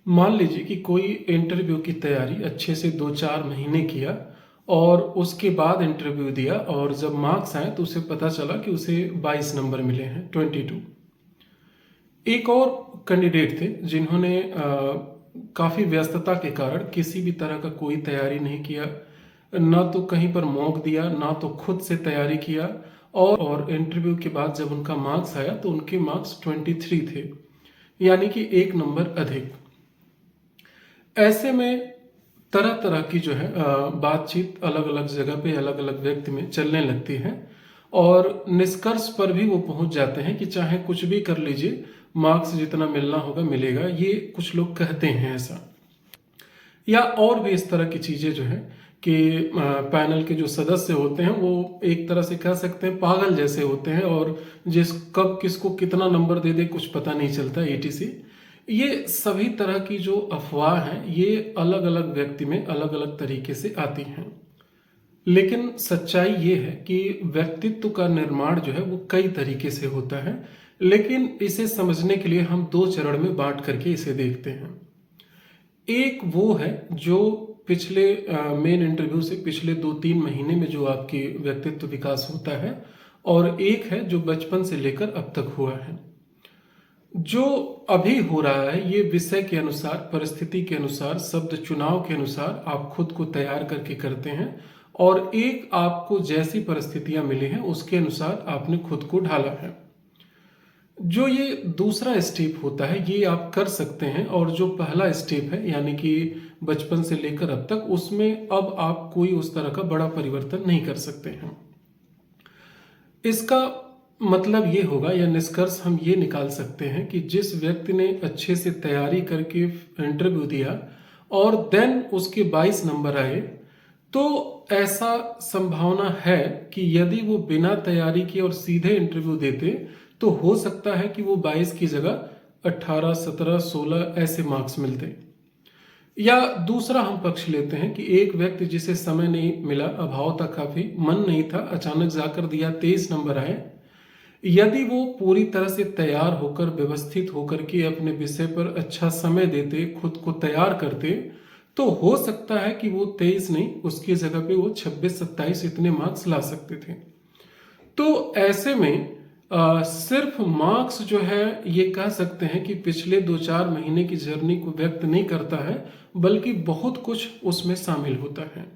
मान लीजिए कि कोई इंटरव्यू की तैयारी अच्छे से 2-4 महीने किया और उसके बाद इंटरव्यू दिया और जब मार्क्स आए तो उसे पता चला कि उसे 22 नंबर मिले हैं, 22। एक और कैंडिडेट थे जिन्होंने काफ़ी व्यस्तता के कारण किसी भी तरह का कोई तैयारी नहीं किया, ना तो कहीं पर मॉक दिया, ना तो खुद से तैयारी किया। और इंटरव्यू के बाद जब उनका मार्क्स आया तो उनके मार्क्स 23 थे, यानी कि 1 नंबर अधिक। ऐसे में तरह तरह की जो है बातचीत अलग अलग जगह पे अलग अलग व्यक्ति में चलने लगती है और निष्कर्ष पर भी वो पहुंच जाते हैं कि चाहे कुछ भी कर लीजिए, मार्क्स जितना मिलना होगा मिलेगा। ये कुछ लोग कहते हैं ऐसा। या और भी इस तरह की चीजें जो है कि पैनल के जो सदस्य होते हैं वो एक तरह से कह सकते हैं पागल जैसे होते हैं और जिस कब किसको कितना नंबर दे दे कुछ पता नहीं चलता, एटीसी। ये सभी तरह की जो अफवाह हैं ये अलग अलग व्यक्ति में अलग अलग तरीके से आती हैं। लेकिन सच्चाई ये है कि व्यक्तित्व का निर्माण जो है वो कई तरीके से होता है, लेकिन इसे समझने के लिए हम 2 चरण में बांट करके इसे देखते हैं। एक वो है जो पिछले मेन इंटरव्यू से पिछले 2-3 महीने में जो आपकी व्यक्तित्व विकास होता है, और एक है जो बचपन से लेकर अब तक हुआ है। जो अभी हो रहा है ये विषय के अनुसार, परिस्थिति के अनुसार, शब्द चुनाव के अनुसार आप खुद को तैयार करके करते हैं और एक आपको जैसी परिस्थितियां मिली हैं उसके अनुसार आपने खुद को ढाला है। जो ये दूसरा स्टेप होता है ये आप कर सकते हैं, और जो पहला स्टेप है यानी कि बचपन से लेकर अब तक, उसमें अब आप कोई उस तरह का बड़ा परिवर्तन नहीं कर सकते हैं। इसका मतलब ये होगा या निष्कर्ष हम ये निकाल सकते हैं कि जिस व्यक्ति ने अच्छे से तैयारी करके इंटरव्यू दिया और देन उसके 22 नंबर आए, तो ऐसा संभावना है कि यदि वो बिना तैयारी के और सीधे इंटरव्यू देते तो हो सकता है कि वो 22 की जगह 18, 17, 16 ऐसे मार्क्स मिलते। या दूसरा हम पक्ष लेते हैं कि एक व्यक्ति जिसे समय नहीं मिला, अभाव था, काफी मन नहीं था, अचानक जाकर दिया, 23 नंबर आए। यदि वो पूरी तरह से तैयार होकर व्यवस्थित होकर के अपने विषय पर अच्छा समय देते, खुद को तैयार करते, तो हो सकता है कि वो 23 नहीं, उसकी जगह पे वो 26-27 इतने मार्क्स ला सकते थे। तो ऐसे में सिर्फ मार्क्स जो है ये कह सकते हैं कि पिछले 2-4 महीने की जर्नी को व्यक्त नहीं करता है, बल्कि बहुत कुछ उसमें शामिल होता है।